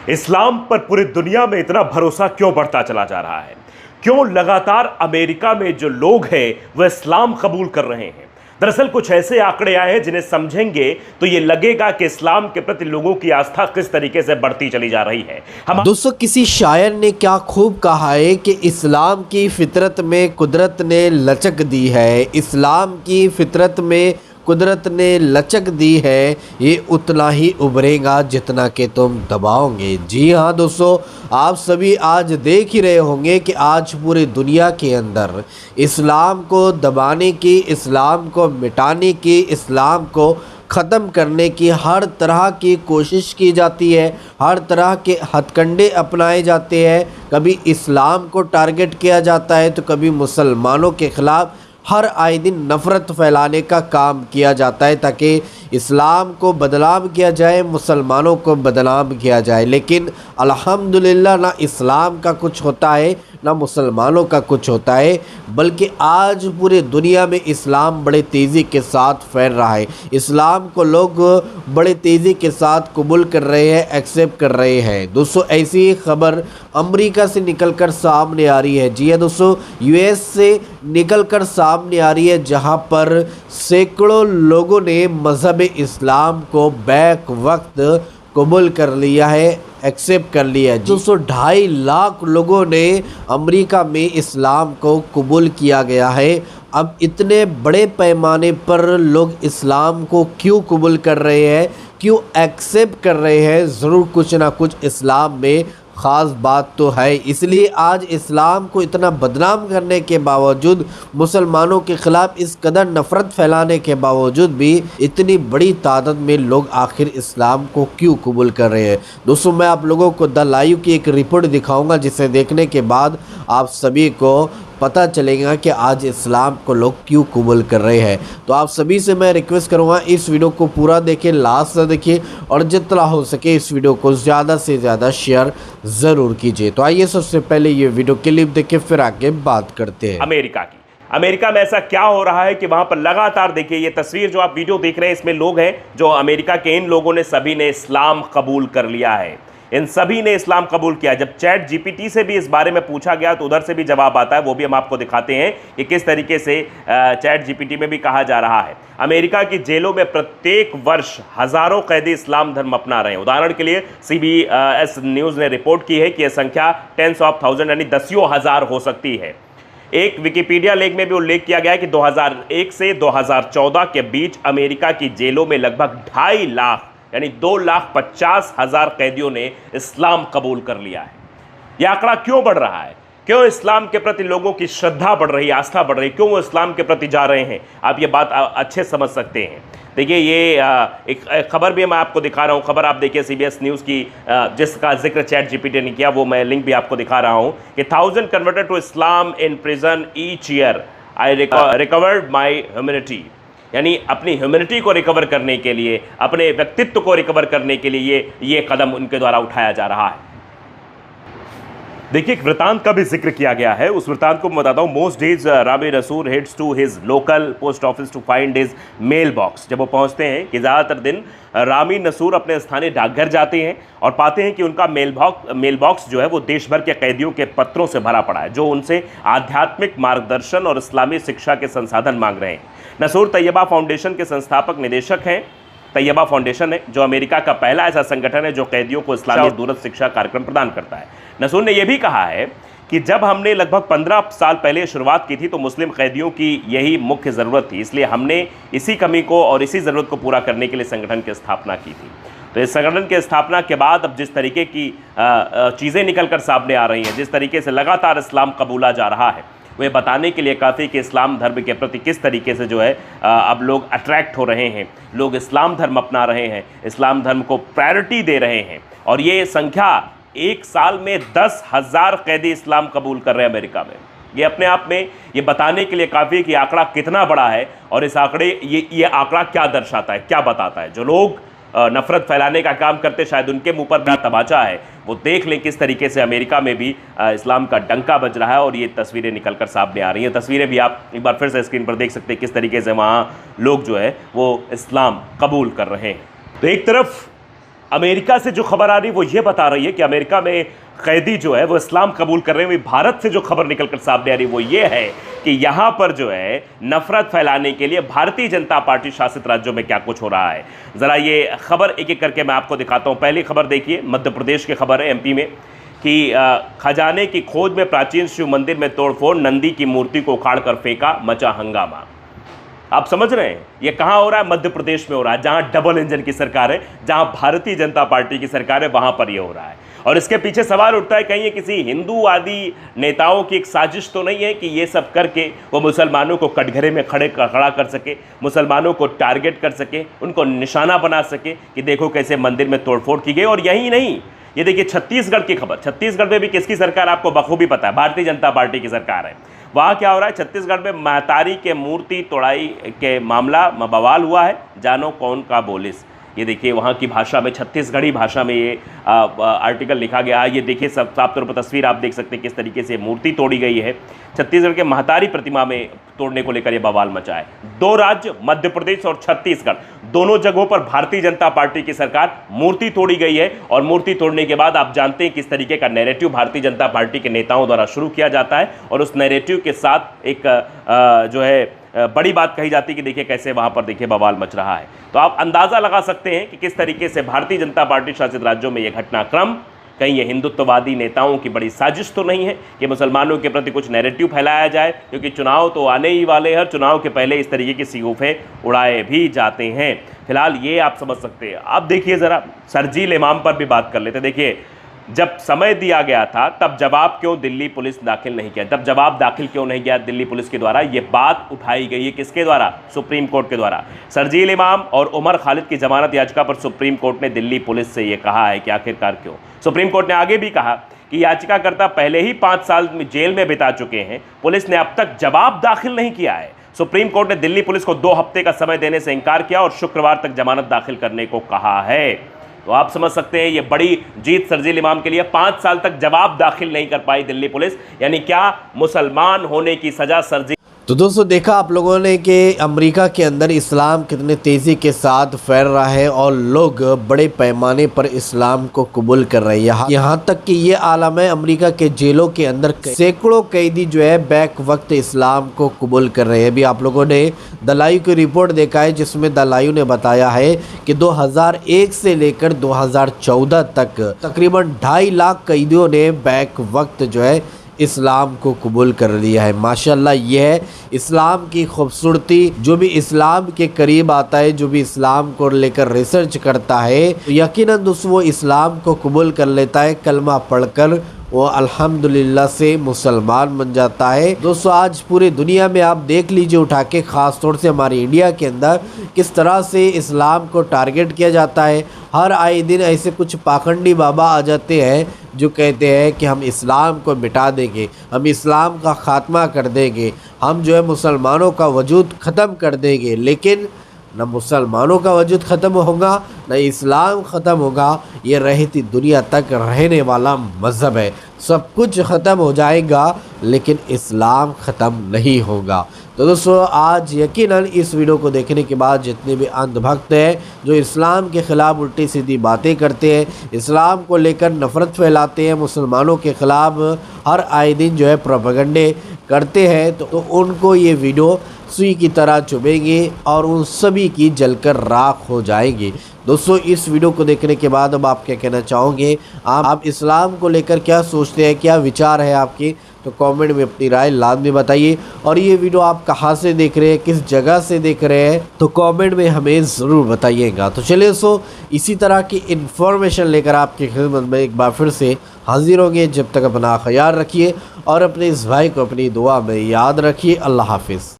इस्लाम पर पूरी दुनिया में इतना भरोसा क्यों बढ़ता चला जा रहा है? क्यों लगातार अमेरिका में जो लोग हैं वह इस्लाम कबूल कर रहे हैं? दरअसल कुछ ऐसे आंकड़े आए हैं जिन्हें समझेंगे तो ये लगेगा कि इस्लाम के प्रति लोगों की आस्था किस तरीके से बढ़ती चली जा रही है। दोस्तों, किसी शायर ने क्या खूब कहा है कि इस्लाम की फितरत में कुदरत ने लचक दी है। इस्लाम की फितरत में कुदरत ने लचक दी है, ये उतना ही उभरेगा जितना कि तुम दबाओगे। जी हाँ दोस्तों, आप सभी आज देख ही रहे होंगे कि आज पूरी दुनिया के अंदर इस्लाम को दबाने की, इस्लाम को मिटाने की, इस्लाम को ख़त्म करने की हर तरह की कोशिश की जाती है, हर तरह के हथकंडे अपनाए जाते हैं। कभी इस्लाम को टारगेट किया जाता है तो कभी मुसलमानों के ख़िलाफ़ हर आए दिन नफ़रत फैलाने का काम किया जाता है ताकि इस्लाम को बदनाम किया जाए, मुसलमानों को बदनाम किया जाए। लेकिन अल्हम्दुलिल्लाह ना इस्लाम का कुछ होता है ना मुसलमानों का कुछ होता है, बल्कि आज पूरे दुनिया में इस्लाम बड़े तेज़ी के साथ फैल रहा है। इस्लाम को लोग बड़े तेज़ी के साथ कबूल कर रहे हैं, एक्सेप्ट कर रहे हैं। दोस्तों, ऐसी खबर अमेरिका से निकलकर सामने आ रही है। जी हाँ दोस्तों, यूएस से निकलकर सामने आ रही है, जहां पर सैकड़ों लोगों ने मज़हब इस्लाम को बैक वक्त कबूल कर लिया है, एक्सेप्ट कर लिया है। 2.5 लाख लोगों ने अमेरिका में इस्लाम को कबूल किया गया है। अब इतने बड़े पैमाने पर लोग इस्लाम को क्यों कबूल कर रहे हैं, क्यों एक्सेप्ट कर रहे हैं? ज़रूर कुछ ना कुछ इस्लाम में ख़ास बात तो है। इसलिए आज इस्लाम को इतना बदनाम करने के बावजूद, मुसलमानों के ख़िलाफ़ इस कदर नफ़रत फैलाने के बावजूद भी इतनी बड़ी तादाद में लोग आखिर इस्लाम को क्यों कबूल कर रहे हैं? दोस्तों, मैं आप लोगों को द लाइव की एक रिपोर्ट दिखाऊंगा, जिसे देखने के बाद आप सभी को पता चलेगा कि आज इस्लाम को लोग क्यों कबूल कर रहे हैं। तो आप सभी से मैं रिक्वेस्ट करूंगा, इस वीडियो को पूरा देखें, लास्ट तक देखिए और जितना हो सके इस वीडियो को ज़्यादा से ज़्यादा शेयर ज़रूर कीजिए। तो आइए सबसे पहले ये वीडियो क्लिप देखें, फिर आगे बात करते हैं अमेरिका में ऐसा क्या हो रहा है कि वहां पर लगातार देखिए, ये तस्वीर जो आप वीडियो देख रहे हैं इसमें लोग हैं जो अमेरिका के, इन लोगों ने सभी ने इस्लाम कबूल कर लिया है। इन सभी ने इस्लाम कबूल किया। जब चैट जीपीटी से भी इस बारे में पूछा गया तो उधर से भी जवाब आता है, वो भी हम आपको दिखाते हैं कि किस तरीके से चैट जीपीटी में भी कहा जा रहा है। अमेरिका की जेलों में प्रत्येक वर्ष हजारों कैदी इस्लाम धर्म अपना रहे हैं। उदाहरण के लिए CBS न्यूज़ ने रिपोर्ट की है कि यह संख्या 10s of thousands यानी दसियों हजार हो सकती है। एक विकिपीडिया लेख में भी उल्लेख किया गया है कि 2001 से 2014 के बीच अमेरिका की जेलों में लगभग 2.5 लाख यानी 2,50,000 कैदियों ने इस्लाम कबूल कर लिया है। यह आंकड़ा क्यों बढ़ रहा है? क्यों इस्लाम के प्रति लोगों की श्रद्धा बढ़ रही है, आस्था बढ़ रही है? क्यों वो इस्लाम के प्रति जा रहे हैं? आप ये बात अच्छे समझ सकते हैं। देखिए, ये एक खबर भी मैं आपको दिखा रहा हूँ। खबर आप देखिए CBS न्यूज़ की, जिसका जिक्र चैट जीपीटी ने किया, वो मैं लिंक भी आपको दिखा रहा हूँ कि 1000 converted to Islam in prison each year, I recovered my humanity. यानी अपनी ह्यूमैनिटी को रिकवर करने के लिए, अपने व्यक्तित्व को रिकवर करने के लिए ये कदम उनके द्वारा उठाया जा रहा है। देखिए, एक वृतांत का भी जिक्र किया गया है। उस वृतांत को मैं बताता हूँ। Most days Rami Nasur heads to his local post office to find his mail box. जब वो पहुँचते हैं कि ज़्यादातर दिन रामी नसूर अपने स्थानीय डाकघर जाते हैं और पाते हैं कि उनका मेल बॉक्स जो है वो देश भर के कैदियों के पत्रों से भरा पड़ा है, जो उनसे आध्यात्मिक मार्गदर्शन और इस्लामी शिक्षा के संसाधन मांग रहे हैं। नसूर तैयबा फाउंडेशन के संस्थापक निदेशक हैं। तैयबा फाउंडेशन है जो अमेरिका का पहला ऐसा संगठन है जो कैदियों को इस्लामी दूरस्थ शिक्षा कार्यक्रम प्रदान करता है। नसूर ने यह भी कहा है कि जब हमने लगभग 15 साल पहले शुरुआत की थी तो मुस्लिम कैदियों की यही मुख्य ज़रूरत थी, इसलिए हमने इसी कमी को और इसी ज़रूरत को पूरा करने के लिए संगठन की स्थापना की थी। तो इस संगठन की स्थापना के बाद अब जिस तरीके की चीज़ें निकल कर सामने आ रही हैं, जिस तरीके से लगातार इस्लाम कबूला जा रहा है, वे बताने के लिए काफ़ी कि इस्लाम धर्म के प्रति किस तरीके से जो है अब लोग अट्रैक्ट हो रहे हैं, लोग इस्लाम धर्म अपना रहे हैं, इस्लाम धर्म को प्रायोरिटी दे रहे हैं। और ये संख्या एक साल में 10,000 कैदी इस्लाम कबूल कर रहे हैं अमेरिका में। ये अपने आप में ये बताने के लिए काफ़ी कि आंकड़ा कितना बड़ा है और इस आंकड़े ये आंकड़ा क्या दर्शाता है, क्या बताता है। जो लोग नफरत फैलाने का काम करते, शायद उनके मुंह पर बड़ा तमाचा है। वो देख लें किस तरीके से अमेरिका में भी इस्लाम का डंका बज रहा है और ये तस्वीरें निकलकर सामने आ रही हैं। तस्वीरें भी आप एक बार फिर से स्क्रीन पर देख सकते हैं किस तरीके से वहाँ लोग जो है वो इस्लाम कबूल कर रहे हैं। तो एक तरफ अमेरिका से जो खबर आ रही है वो ये बता रही है कि अमेरिका में कैदी जो है वो इस्लाम कबूल कर रहे हैं। भारत से जो खबर निकलकर सामने आ रही है वो ये है कि यहां पर जो है नफरत फैलाने के लिए भारतीय जनता पार्टी शासित राज्यों में क्या कुछ हो रहा है। जरा ये खबर एक एक करके मैं आपको दिखाता हूं। पहली खबर देखिए, मध्य प्रदेश की खबर है, एमपी में, कि खजाने की खोज में प्राचीन शिव मंदिर में तोड़फोड़, नंदी की मूर्ति को उखाड़कर फेंका, मचा हंगामा। आप समझ रहे हैं ये कहां हो रहा है? मध्य प्रदेश में हो रहा है, जहां डबल इंजन की सरकार है, जहां भारतीय जनता पार्टी की सरकार है, वहां पर ये हो रहा है। और इसके पीछे सवाल उठता है, कहीं ये किसी हिंदूवादी नेताओं की एक साजिश तो नहीं है कि ये सब करके वो मुसलमानों को कटघरे में खड़ा कर सके, मुसलमानों को टारगेट कर सके, उनको निशाना बना सके कि देखो कैसे मंदिर में तोड़फोड़ की गई। और यही नहीं, ये देखिए छत्तीसगढ़ की खबर। छत्तीसगढ़ में भी किसकी सरकार आपको बखूबी पता है, भारतीय जनता पार्टी की सरकार है। वहाँ क्या हो रहा है? छत्तीसगढ़ में महतारी के मूर्ति तोड़ाई के मामला बवाल हुआ है, जानो कौन का बोलिस। ये देखिए वहाँ की भाषा में, छत्तीसगढ़ी भाषा में ये आर्टिकल लिखा गया है। ये देखिए सब साफ तौर पर तस्वीर आप देख सकते हैं किस तरीके से मूर्ति तोड़ी गई है। छत्तीसगढ़ के महतारी प्रतिमा में तोड़ने को लेकर ये बवाल मचा है। दो राज्य, मध्य प्रदेश और छत्तीसगढ़, दोनों जगहों पर भारतीय जनता पार्टी की सरकार, मूर्ति तोड़ी गई है। और मूर्ति तोड़ने के बाद आप जानते हैं किस तरीके का नैरेटिव भारतीय जनता पार्टी के नेताओं द्वारा शुरू किया जाता है, और उस नैरेटिव के साथ एक जो है बड़ी बात कही जाती है कि देखिए कैसे वहां पर देखिए बवाल मच रहा है। तो आप अंदाजा लगा सकते हैं कि किस तरीके से भारतीय जनता पार्टी शासित राज्यों में यह घटनाक्रम, कहीं ये हिंदुत्ववादी नेताओं की बड़ी साजिश तो नहीं है कि मुसलमानों के प्रति कुछ नैरेटिव फैलाया जाए, क्योंकि चुनाव तो आने ही वाले हैं। चुनाव के पहले इस तरीके की सीगूफे उड़ाए भी जाते हैं। फिलहाल ये आप समझ सकते हैं। अब देखिए ज़रा शरजील इमाम पर भी बात कर लेते। देखिए जब समय दिया गया था तब जवाब क्यों दिल्ली पुलिस दाखिल नहीं किया, तब जवाब दाखिल क्यों नहीं किया दिल्ली पुलिस के द्वारा, ये बात उठाई गई है किसके द्वारा? सुप्रीम कोर्ट के द्वारा। शरजील इमाम और उमर खालिद की जमानत याचिका पर सुप्रीम कोर्ट ने दिल्ली पुलिस से ये कहा है कि आखिरकार क्यों। सुप्रीम कोर्ट ने आगे भी कहा कि याचिकाकर्ता पहले ही 5 साल जेल में बिता चुके हैं, पुलिस ने अब तक जवाब दाखिल नहीं किया है। सुप्रीम कोर्ट ने दिल्ली पुलिस को 2 हफ्ते का समय देने से इनकार किया और शुक्रवार तक जमानत दाखिल करने को कहा है। तो आप समझ सकते हैं ये बड़ी जीत शरजील इमाम के लिए। 5 साल तक जवाब दाखिल नहीं कर पाई दिल्ली पुलिस, यानी क्या मुसलमान होने की सजा शरजील। तो दोस्तों देखा आप लोगों ने कि अमेरिका के अंदर इस्लाम कितने तेज़ी के साथ फैल रहा है और लोग बड़े पैमाने पर इस्लाम को कबूल कर रहे हैं। यहाँ तक कि ये आलम है, अमेरिका के जेलों के अंदर सैकड़ों कैदी जो है बैक वक्त इस्लाम को कबूल कर रहे हैं। अभी आप लोगों ने दलायू की रिपोर्ट देखा है, जिसमें दलायू ने बताया है कि 2001 से लेकर 2014 तक तकरीबन 2.5 लाख कैदियों ने बैक वक्त जो है इस्लाम को कबूल कर लिया है। माशाल्लाह, ये है इस्लाम की खूबसूरती। जो भी इस्लाम के करीब आता है, जो भी इस्लाम को लेकर रिसर्च करता है, तो यकीनन दोस्तों वो इस्लाम को कबूल कर लेता है। कलमा पढ़कर वो अल्हम्दुलिल्लाह से मुसलमान बन जाता है। दोस्तों आज पूरी दुनिया में आप देख लीजिए उठा के, ख़ास तौर से हमारे इंडिया के अंदर किस तरह से इस्लाम को टारगेट किया जाता है। हर आए दिन ऐसे कुछ पाखंडी बाबा आ जाते हैं जो कहते हैं कि हम इस्लाम को मिटा देंगे, हम इस्लाम का ख़ात्मा कर देंगे, हम जो है मुसलमानों का वजूद ख़त्म कर देंगे। लेकिन न मुसलमानों का वजूद ख़त्म होगा, न इस्लाम ख़त्म होगा। ये रहती दुनिया तक रहने वाला मज़हब है। सब कुछ ख़त्म हो जाएगा लेकिन इस्लाम ख़त्म नहीं होगा। तो दोस्तों आज यकीनन इस वीडियो को देखने के बाद जितने भी अंधभक्त हैं जो इस्लाम के ख़िलाफ़ उल्टी सीधी बातें करते हैं, इस्लाम को लेकर नफ़रत फैलाते हैं, मुसलमानों के ख़िलाफ़ हर आए दिन जो है प्रोपेगेंडे करते हैं, तो उनको ये वीडियो सुई की तरह चुभेंगे और उन सभी की जलकर राख हो जाएंगी। दोस्तों इस वीडियो को देखने के बाद अब आप क्या कहना चाहोगे? आप इस्लाम को लेकर क्या सोचते हैं, क्या विचार है आपके? तो कमेंट में अपनी राय लाजमी बताइए। और ये वीडियो आप कहाँ से देख रहे हैं, किस जगह से देख रहे हैं, तो कमेंट में हमें ज़रूर बताइएगा। तो चलिए दोस्तों इसी तरह की इन्फॉर्मेशन लेकर आपकी खिदमत में एक बार फिर से हाजिर होंगे। जब तक अपना ख्याल रखिए और अपने इस भाई को अपनी दुआ में याद रखिए। अल्लाह हाफिज़।